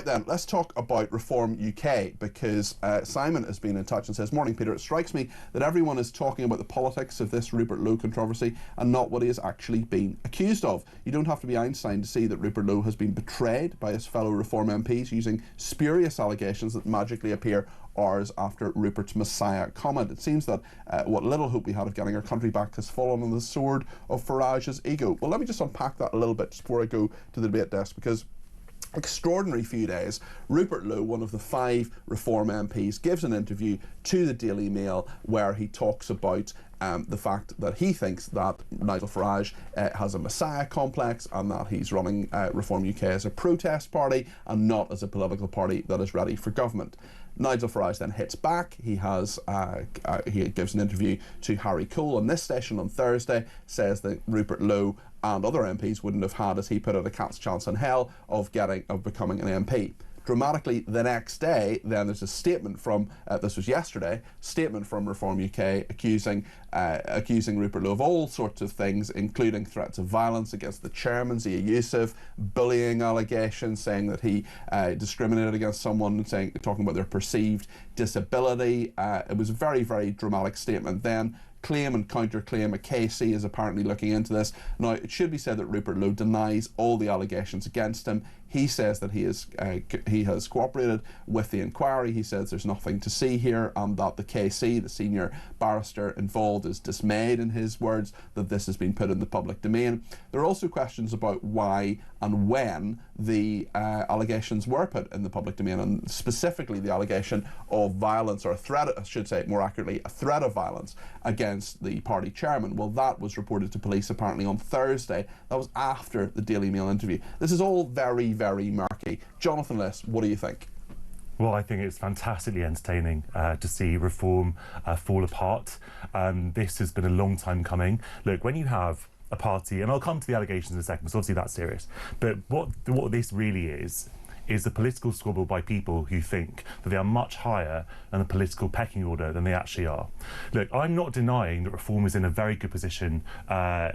then, let's talk about Reform UK, because Simon has been in touch and says, "Morning, Peter. It strikes me that everyone is talking about the politics of this Rupert Lowe controversy and not what he has actually been accused of. You don't have to be Einstein to see that Rupert Lowe has been betrayed by his fellow Reform MPs using spurious allegations that magically appear hours after Rupert's Messiah comment. It seems that what little hope we had of getting our country back has fallen on the sword of Farage's ego." Well, let me just unpack that a little bit before I go to the debate desk, because extraordinary few days, Rupert Lowe, one of the 5 Reform MPs, gives an interview to the Daily Mail where he talks about the fact that he thinks that Nigel Farage has a Messiah complex and that he's running Reform UK as a protest party and not as a political party that is ready for government. Nigel Farage then hits back. He gives an interview to Harry Cole on this station on Thursday, says that Rupert Lowe and other MPs wouldn't have had, as he put it, a cat's chance in hell of becoming an MP. Dramatically, the next day, then there's a statement from, this was yesterday, statement from Reform UK accusing Rupert Lowe of all sorts of things, including threats of violence against the chairman, Zia Yusuf, bullying allegations, saying that he discriminated against someone, talking about their perceived disability. It was a very, very dramatic statement then. Claim and counterclaim. A KC is apparently looking into this. Now, it should be said that Rupert Lowe denies all the allegations against him. He says that he has cooperated with the inquiry. He says there's nothing to see here, and that the KC, the senior barrister involved, is dismayed, in his words, that this has been put in the public domain. There are also questions about why and when the allegations were put in the public domain, and specifically the allegation of violence, or a threat, I should say more accurately, a threat of violence against the party chairman. Well, that was reported to police apparently on Thursday. That was after the Daily Mail interview. This is all very, very murky. Jonathan Lis, what do you think? Well, I think it's fantastically entertaining to see Reform fall apart. This has been a long time coming. Look, when you have a party, and I'll come to the allegations in a second, so obviously that's serious, but what this really is a political squabble by people who think that they are much higher in the political pecking order than they actually are. Look, I'm not denying that Reform is in a very good position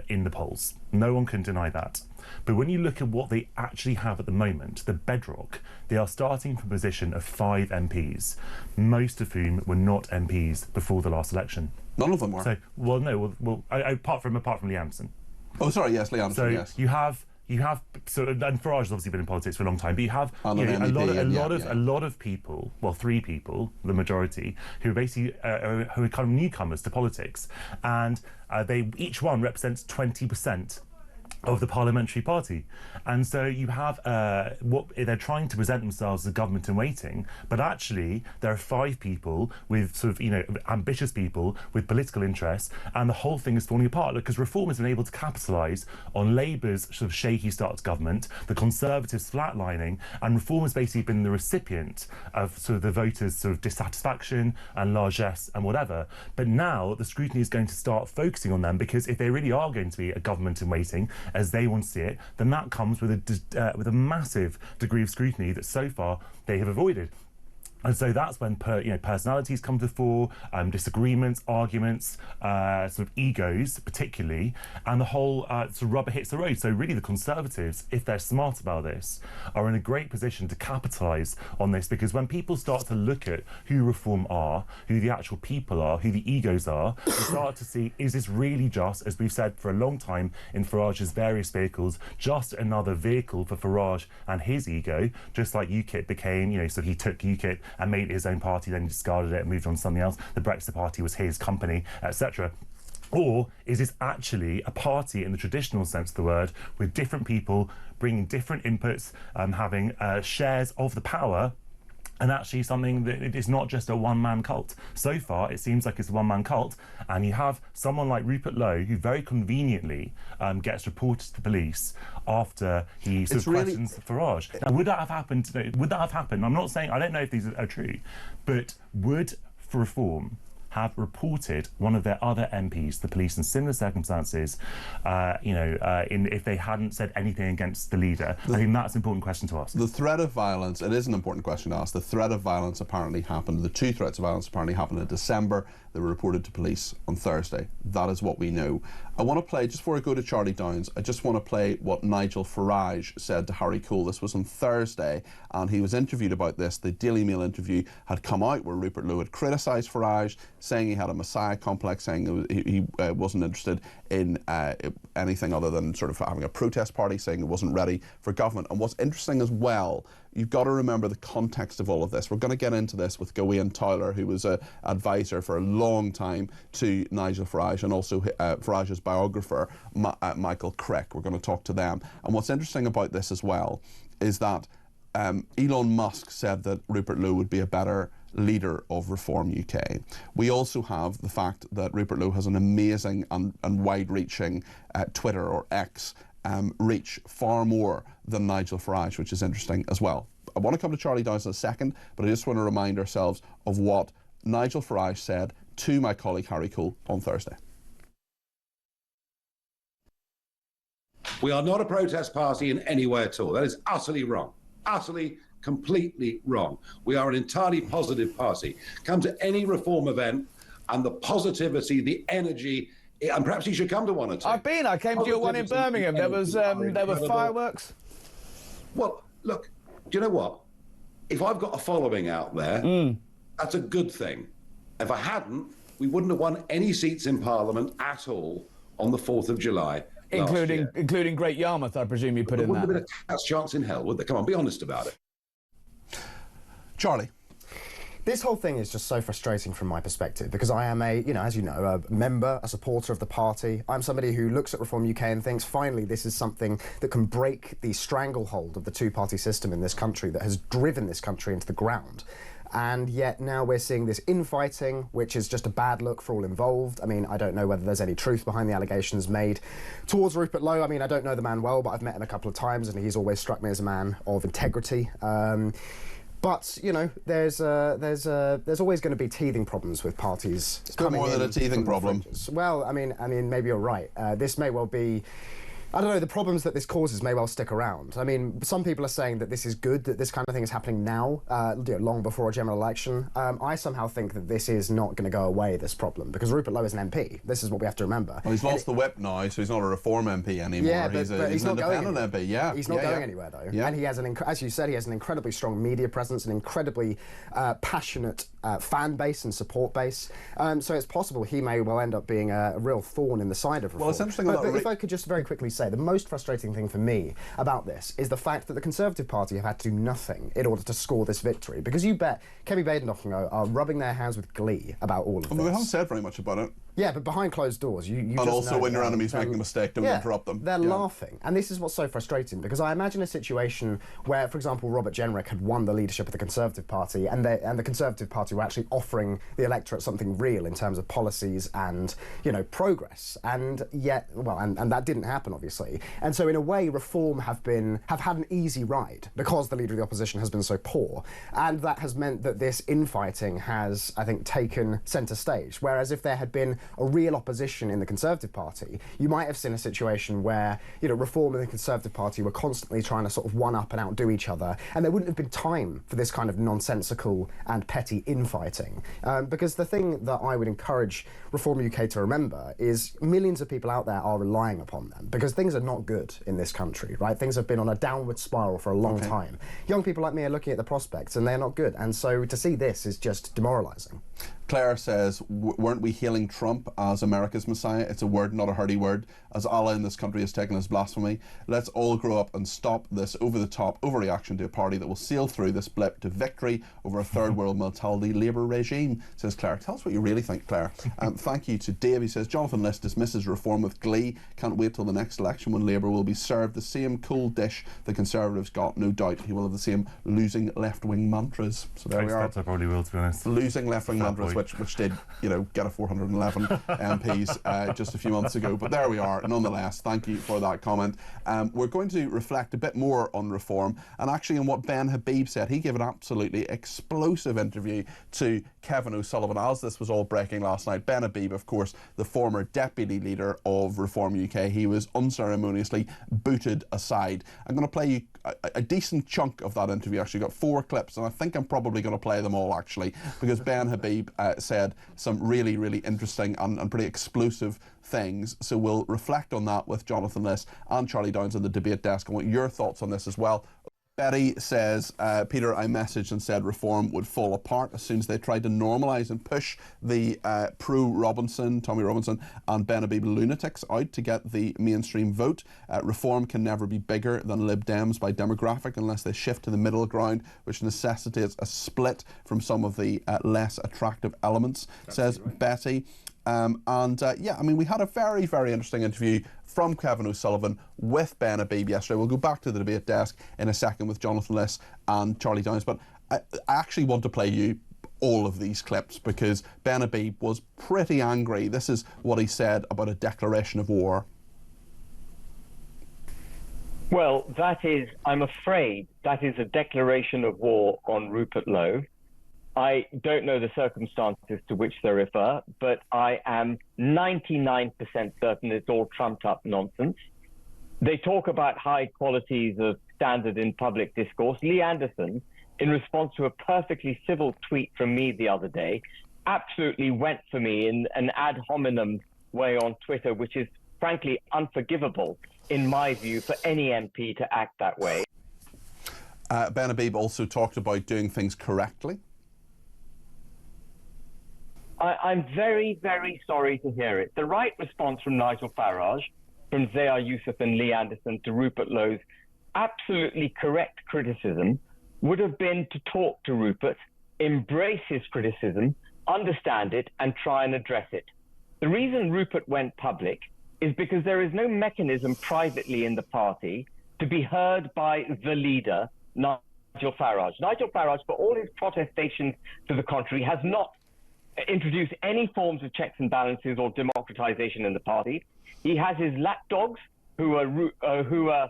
in the polls. No one can deny that. But when you look at what they actually have at the moment, the bedrock, they are starting from a position of 5 MPs, most of whom were not MPs before the last election. None of them were. So, well, no, apart from Lee Anderson. Oh, sorry, yes, Lee Anderson, so yes. You have and Farage has obviously been in politics for a long time, but you have a lot of people, well, 3 people, the majority, who are basically who are kind of newcomers to politics, and they each one represents 20% of the parliamentary party. And so you have what they're trying to present themselves as a government in waiting, but actually there are 5 people with sort of, ambitious people with political interests, and the whole thing is falling apart because Reform has been able to capitalise on Labour's sort of shaky start to government, the Conservatives flatlining, and Reform has basically been the recipient of sort of the voters' sort of dissatisfaction and largesse and whatever. But now the scrutiny is going to start focusing on them, because if they really are going to be a government in waiting, as they want to see it, then that comes with a massive degree of scrutiny that so far they have avoided. And so that's when personalities come to the fore, disagreements, arguments, sort of egos particularly, and the whole sort of rubber hits the road. So really the Conservatives, if they're smart about this, are in a great position to capitalise on this, because when people start to look at who Reform are, who the actual people are, who the egos are, they start to see, is this really just, as we've said for a long time in Farage's various vehicles, just another vehicle for Farage and his ego, just like UKIP became, so he took UKIP and made it his own party, then he discarded it and moved on to something else. The Brexit Party was his company, etc. Or is this actually a party in the traditional sense of the word, with different people bringing different inputs, having shares of the power, and actually something that it is not just a one-man cult? So far, it seems like it's a one-man cult, and you have someone like Rupert Lowe, who very conveniently gets reported to the police after he sort of questions Farage. Now, would that have happened? I'm not saying, I don't know if these are true, but would Reform have reported one of their other MPs, the police, in similar circumstances, if they hadn't said anything against the leader? I think that's an important question to ask. The threat of violence, it is an important question to ask. The threat of violence apparently happened, the two threats of violence apparently happened in December. They were reported to police on Thursday. That is what we know. I want to play, just before I go to Charlie Downes, I just want to play what Nigel Farage said to Harry Cole. This was on Thursday, and he was interviewed about this. The Daily Mail interview had come out where Rupert Lowe had criticised Farage, saying he had a messiah complex, saying he wasn't interested in anything other than sort of having a protest party, saying he wasn't ready for government. And what's interesting as well, you've got to remember the context of all of this. We're going to get into this with Gawain Tyler, who was an advisor for a long time to Nigel Farage, and also Farage's biographer, Michael Crick. We're going to talk to them. And what's interesting about this as well is that Elon Musk said that Rupert Lowe would be a better leader of Reform UK. We also have the fact that Rupert Lowe has an amazing and wide-reaching Twitter or X reach, far more than Nigel Farage, which is interesting as well. I want to come to Charlie Downes in a second, but I just want to remind ourselves of what Nigel Farage said to my colleague Harry Cole on Thursday. We are not a protest party in any way at all. That is utterly wrong. Utterly, completely wrong. We are an entirely positive party. Come to any reform event and the positivity, the energy, and perhaps you should come to one or two. I've been. I came to your one in Birmingham. There were fireworks. Well, look, do you know what? If I've got a following out there, that's a good thing. If I hadn't, we wouldn't have won any seats in Parliament at all on the 4th of July. Including Great Yarmouth, I presume you put in that. Wouldn't have been a cat's chance in hell, would there? Come on, be honest about it. Charlie. This whole thing is just so frustrating from my perspective, because I am as you know, a member, a supporter of the party. I'm somebody who looks at Reform UK and thinks, finally, this is something that can break the stranglehold of the two-party system in this country that has driven this country into the ground. And yet now we're seeing this infighting, which is just a bad look for all involved. I mean, I don't know whether there's any truth behind the allegations made towards Rupert Lowe. I mean, I don't know the man well, but I've met him a couple of times, and he's always struck me as a man of integrity. But you know, there's always going to be teething problems with parties. It's no more than a teething problem. Well, I mean, maybe you're right. This may well be. I don't know, the problems that this causes may well stick around. I mean, some people are saying that this is good, that this kind of thing is happening now, long before a general election. I somehow think that this is not going to go away, this problem, because Rupert Lowe is an MP. This is what we have to remember. Well, he's lost the whip now, so he's not a Reform MP anymore. Yeah, but he's an independent MP, yeah. He's not going anywhere, though. Yeah. And he has, as you said, he has an incredibly strong media presence, an incredibly passionate fan base and support base. So it's possible he may well end up being a real thorn in the side of Reform. Well, it's interesting but if I could just very quickly say, the most frustrating thing for me about this is the fact that the Conservative Party have had to do nothing in order to score this victory. Because you bet Kemi Badenoch are rubbing their hands with glee about all of this. We haven't said very much about it. Yeah, but behind closed doors, you and just also know when your enemy's making a mistake, don't interrupt them. They're laughing. And this is what's so frustrating, because I imagine a situation where, for example, Robert Jenrick had won the leadership of the Conservative Party, and the Conservative Party were actually offering the electorate something real in terms of policies and, you know, progress. And yet, well, and that didn't happen, obviously. And so in a way, Reform have had an easy ride because the leader of the opposition has been so poor. And that has meant that this infighting has, I think, taken centre stage. Whereas if there had been a real opposition in the Conservative Party, you might have seen a situation where, you know, Reform and the Conservative Party were constantly trying to sort of one-up and outdo each other, and there wouldn't have been time for this kind of nonsensical and petty infighting. Because the thing that I would encourage Reform UK to remember is millions of people out there are relying upon them, because things are not good in this country, right? Things have been on a downward spiral for a long time. Young people like me are looking at the prospects, and they're not good, and so to see this is just demoralising. Claire says, weren't we hailing Trump as America's Messiah? It's a word, not a hardy word, as Allah in this country has taken as blasphemy. Let's all grow up and stop this over-the-top overreaction to a party that will sail through this blip to victory over a third world mentality Labour regime, says Claire. Tell us what you really think, Claire. Thank you to Dave. He says, Jonathan List dismisses Reform with glee. Can't wait till the next election when Labour will be served the same cool dish the Conservatives got. No doubt he will have the same losing left-wing mantras. So there we are. I probably will, to be honest. Losing left-wing mantras. which did, you know, get a 411 MPs just a few months ago. But there we are. Nonetheless, thank you for that comment. We're going to reflect a bit more on reform and actually on what Ben Habib said. He gave an absolutely explosive interview to Kevin O'Sullivan as this was all breaking last night. Ben Habib, of course, the former deputy leader of Reform UK, he was unceremoniously booted aside. I'm going to play you a decent chunk of that interview. Actually got 4 clips, and I think I'm probably going to play them all actually, because Ben Habib said some really, really interesting and pretty explosive things. So we'll reflect on that with Jonathan Lis and Charlie Downes in the debate desk. I want your thoughts on this as well. Betty says, Peter, I messaged and said reform would fall apart as soon as they tried to normalise and push the pro-Robinson, Tommy Robinson and Ben Habib lunatics out to get the mainstream vote. Reform can never be bigger than Lib Dems by demographic unless they shift to the middle ground, which necessitates a split from some of the less attractive elements, says Betty. Yeah, I mean, we had a very, very interesting interview from Kevin O'Sullivan with Ben Habib yesterday. We'll go back to the debate desk in a second with Jonathan Lis and Charlie Downes, but I actually want to play you all of these clips because Ben Habib was pretty angry. This is what he said about a declaration of war. Well, that is, I'm afraid, that is a declaration of war on Rupert Lowe. I don't know the circumstances to which they refer, but I am 99% certain it's all trumped up nonsense. They talk about high qualities of standard in public discourse. Lee Anderson, in response to a perfectly civil tweet from me the other day, absolutely went for me in an ad hominem way on Twitter, which is frankly unforgivable, in my view, for any MP to act that way. Ben Habib also talked about doing things correctly. I'm very, very sorry to hear it. The right response from Nigel Farage, from Zia Yusuf and Lee Anderson to Rupert Lowe's absolutely correct criticism would have been to talk to Rupert, embrace his criticism, understand it, and try and address it. The reason Rupert went public is because there is no mechanism privately in the party to be heard by the leader, Nigel Farage. Nigel Farage, for all his protestations to the contrary, has not introduce any forms of checks and balances or democratization in the party. He has his lapdogs, who are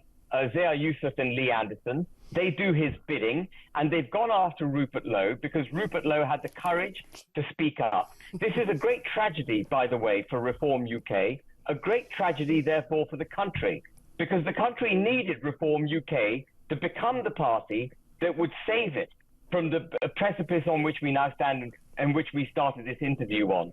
Zia Yusuf and Lee Anderson. They do his bidding, and they've gone after Rupert Lowe because Rupert Lowe had the courage to speak up. This is a great tragedy, by the way, for Reform UK, a great tragedy, therefore, for the country, because the country needed Reform UK to become the party that would save it from the precipice on which we now stand and which we started this interview on.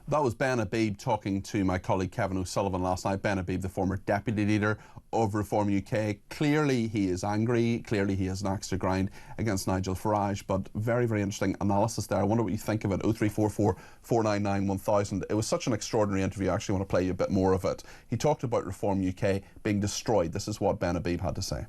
That was Ben Habib talking to my colleague Kevin O'Sullivan last night. Ben Habib, the former deputy leader of Reform UK. Clearly he is angry, clearly he has an axe to grind against Nigel Farage, but very, very interesting analysis there. I wonder what you think of it. 0344 499 1000. It was such an extraordinary interview. I actually want to play you a bit more of it. He talked about Reform UK being destroyed. This is what Ben Habib had to say.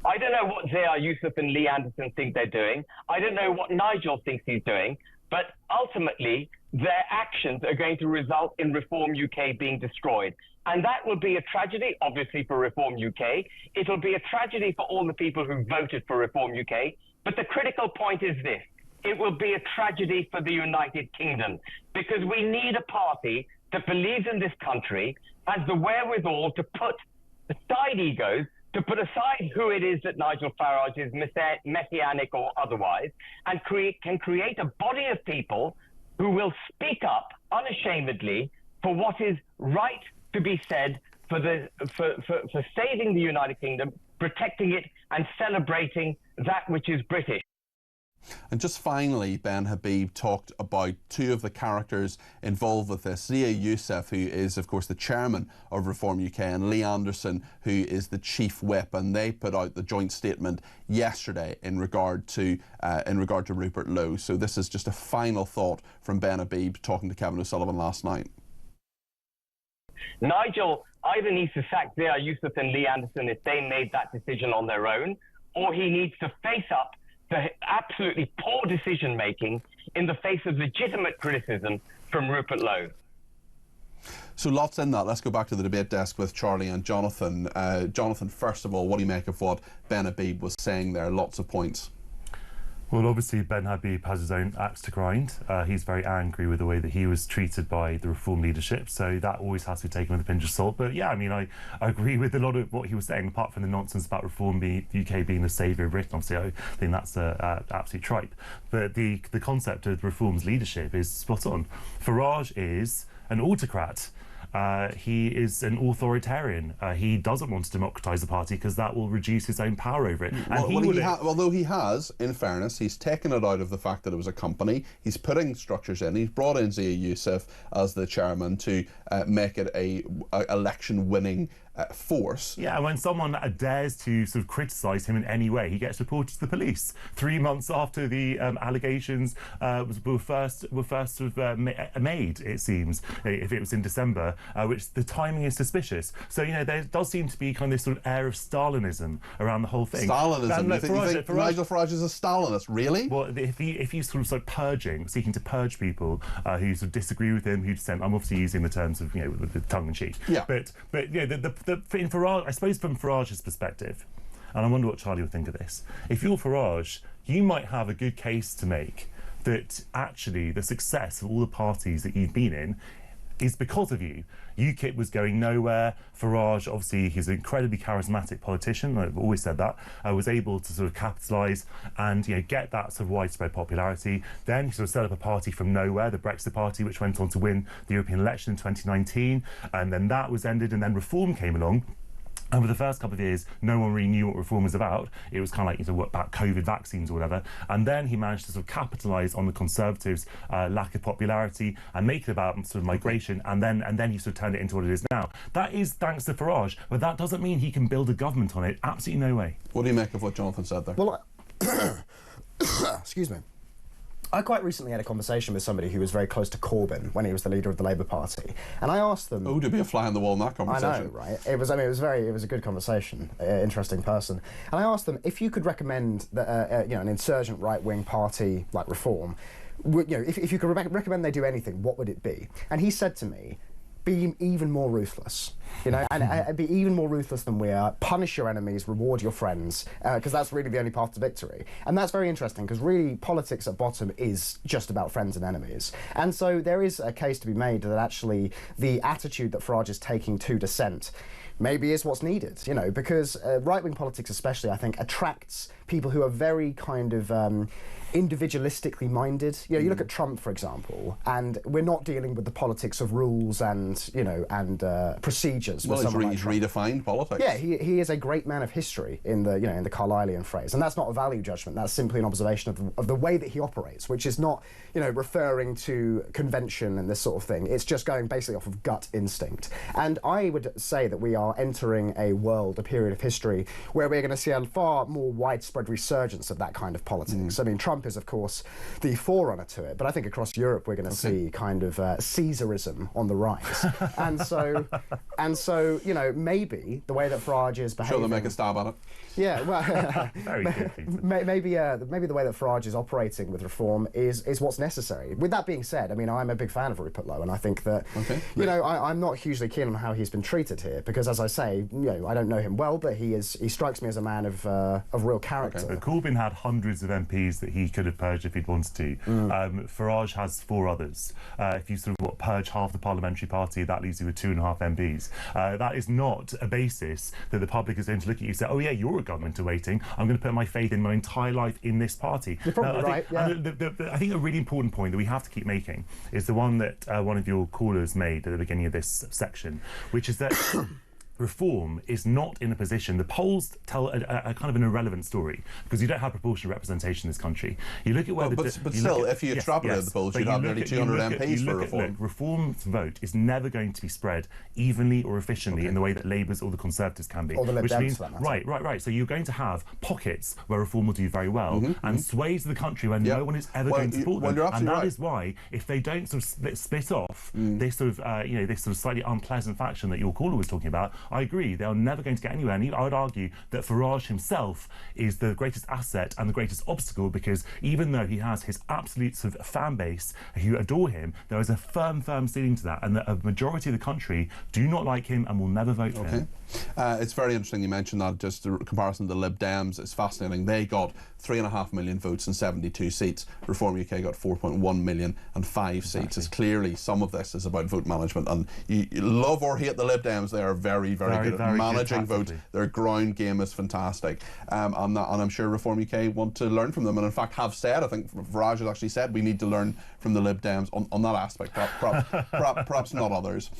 I don't know what Zia Yusuf and Lee Anderson think they're doing. I don't know what Nigel thinks he's doing. But ultimately, their actions are going to result in Reform UK being destroyed. And that will be a tragedy, obviously, for Reform UK. It'll be a tragedy for all the people who voted for Reform UK. But the critical point is this. It will be a tragedy for the United Kingdom, because we need a party that believes in this country, has the wherewithal to put aside egos, to put aside who it is that Nigel Farage is, messianic or otherwise, and can create a body of people who will speak up unashamedly for what is right to be said for saving the United Kingdom, protecting it, and celebrating that which is British. And just finally, Ben Habib talked about two of the characters involved with this. Zia Yusuf, who is, of course, the chairman of Reform UK, and Lee Anderson, who is the chief whip. And they put out the joint statement yesterday in regard to Rupert Lowe. So this is just a final thought from Ben Habib talking to Kevin O'Sullivan last night. Nigel either needs to sack Zia Yusuf and Lee Anderson if they made that decision on their own, or he needs to face up the absolutely poor decision-making in the face of legitimate criticism from Rupert Lowe. So lots in that. Let's go back to the debate desk with Charlie and Jonathan. Jonathan, first of all, what do you make of what Ben Habib was saying there? Lots of points. Well, obviously, Ben Habib has his own axe to grind. He's very angry with the way that he was treated by the Reform leadership, so that always has to be taken with a pinch of salt. But yeah, I mean, I agree with a lot of what he was saying, apart from the nonsense about Reform being the UK being the saviour of Britain. Obviously, I think that's absolute tripe. But the concept of Reform's leadership is spot on. Farage is an autocrat. He is an authoritarian. He doesn't want to democratise the party because that will reduce his own power over it. And although he has, in fairness, he's taken it out of the fact that it was a company. He's putting structures in. He's brought in Zia Yusuf as the chairman to make it a election-winning force. Yeah, when someone dares to sort of criticise him in any way, he gets reported to the police. 3 months after the allegations were first sort of made, it seems, if it was in December, which the timing is suspicious. So, you know, there does seem to be kind of this sort of air of Stalinism around the whole thing. Stalinism? You think Nigel Farage is a Stalinist, really? Well, if he's sort of seeking to purge people who sort of disagree with him, who dissent, I'm obviously using the terms of, you know, with the tongue-in-cheek. Yeah. But you know, in Farage, I suppose from Farage's perspective, and I wonder what Charlie would think of this, if you're Farage, you might have a good case to make that actually the success of all the parties that you've been in is because of you. UKIP was going nowhere. Farage, obviously, he's an incredibly charismatic politician, I've always said that, was able to sort of capitalise and, you know, get that sort of widespread popularity. Then he sort of set up a party from nowhere, the Brexit Party, which went on to win the European election in 2019, and then that was ended, and then Reform came along. And for the first couple of years, no one really knew what Reform was about. It was kind of like, you know, what about COVID vaccines or whatever. And then he managed to sort of capitalise on the Conservatives' lack of popularity and make it about sort of migration. And then he sort of turned it into what it is now. That is thanks to Farage, but that doesn't mean he can build a government on it. Absolutely no way. What do you make of what Jonathan said there? Well, excuse me. I quite recently had a conversation with somebody who was very close to Corbyn when he was the leader of the Labour Party, and I asked them. Oh, to be a fly on the wall in that conversation. I know, right? It was a good conversation, interesting person. And I asked them if you could recommend that, you know, an insurgent right-wing party like Reform, you know, if you could recommend they do anything, what would it be? And he said to me, be even more ruthless, you know, and be even more ruthless than we are. Punish your enemies, reward your friends, because that's really the only path to victory. And that's very interesting, because really politics at bottom is just about friends and enemies. And so there is a case to be made that actually the attitude that Farage is taking to dissent maybe is what's needed, you know, because right-wing politics especially, I think, attracts people who are very kind of individualistically minded. You know, you look at Trump, for example, and we're not dealing with the politics of rules and, you know, and procedures. Well, he's redefined politics. Yeah, he is a great man of history in the, you know, in the Carlylean phrase, and that's not a value judgment. That's simply an observation of the way that he operates, which is not, you know, referring to convention and this sort of thing. It's just going basically off of gut instinct. And I would say that we are entering a period of history where we're going to see a far more widespread resurgence of that kind of politics. I mean, Trump is, of course, the forerunner to it, but I think across Europe we're going to see kind of Caesarism on the rise. and so, you know, maybe the way that Farage is behaving... Sure, they'll make a stab at it. Yeah, well, Very good. maybe the way that Farage is operating with Reform is what's necessary. With that being said, I mean, I'm a big fan of Rupert Lowe, and I think that, you know, I'm not hugely keen on how he's been treated here, because, as I say, you know, I don't know him well, but he strikes me as a man of real character. But Corbyn had hundreds of MPs that he could have purged if he'd wanted to. Farage has 4 others. If you sort of purge half the parliamentary party, that leaves you with 2.5 MPs. That is not a basis that the public is going to look at you and say, oh yeah, you're a government awaiting. I'm going to put my faith in my entire life in this party. You're probably right. I think a really important point that we have to keep making is the one that one of your callers made at the beginning of this section, which is that Reform is not in a position. The polls tell a kind of an irrelevant story, because you don't have proportional representation in this country. You look at where but still, if you extrapolate the polls, you'd have nearly 200 MPs for Reform. Reform's vote is never going to be spread evenly or efficiently in the way that Labour's or the Conservatives can be. Or the Lib Dems, right. So you're going to have pockets where Reform will do very well, and swathes of the country where no one is ever going to support them. And that is why, if they don't sort of split off this sort of this sort of slightly unpleasant faction that your caller was talking about, I agree, they are never going to get anywhere. And I would argue that Farage himself is the greatest asset and the greatest obstacle, because even though he has his absolute sort of fan base who adore him, there is a firm ceiling to that, and that a majority of the country do not like him and will never vote for him. It's very interesting you mentioned that. Just a comparison to the Lib Dems is fascinating. They got 3.5 million votes and 72 seats. Reform UK got 4.1 million and 5 seats. It's clearly some of this is about vote management, and you love or hate the Lib Dems, they are very good at managing votes. Their ground game is fantastic, and I'm sure Reform UK want to learn from them, and in fact have said, I think Farage has actually said, we need to learn from the Lib Dems on that aspect, perhaps not others.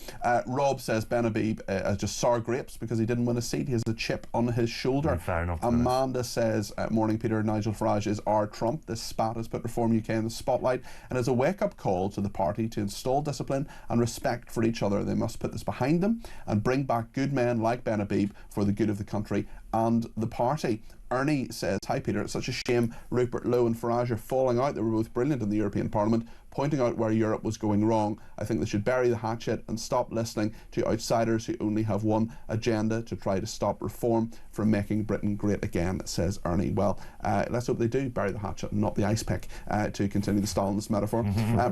Rob says Ben Habib is just sour grapes because he didn't win a seat. He has a chip on his shoulder. Fair enough. Amanda says, morning Peter, Nigel Farage is our Trump. This spat has put Reform UK in the spotlight and is a wake-up call to the party to install discipline and respect for each other. They must put this behind them and bring back good men like Ben Habib for the good of the country and the party. Ernie says, hi Peter, it's such a shame Rupert Lowe and Farage are falling out. They were both brilliant in the European Parliament, pointing out where Europe was going wrong. I think they should bury the hatchet and stop listening to outsiders who only have one agenda, to try to stop reform from making Britain great again, says Ernie. Well, let's hope they do bury the hatchet and not the ice pick, to continue the Stalinist metaphor.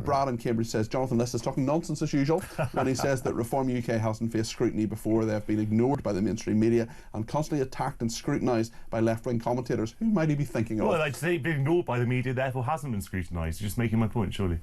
Brad in Cambridge says, Jonathan Liss is talking nonsense as usual when he says that Reform UK hasn't faced scrutiny before. They have been ignored by the mainstream media and constantly attacked and scrutinised by left-wing commentators. Who might he be thinking of? Well, I'd say being ignored by the media therefore hasn't been scrutinised. You're just making my point, surely.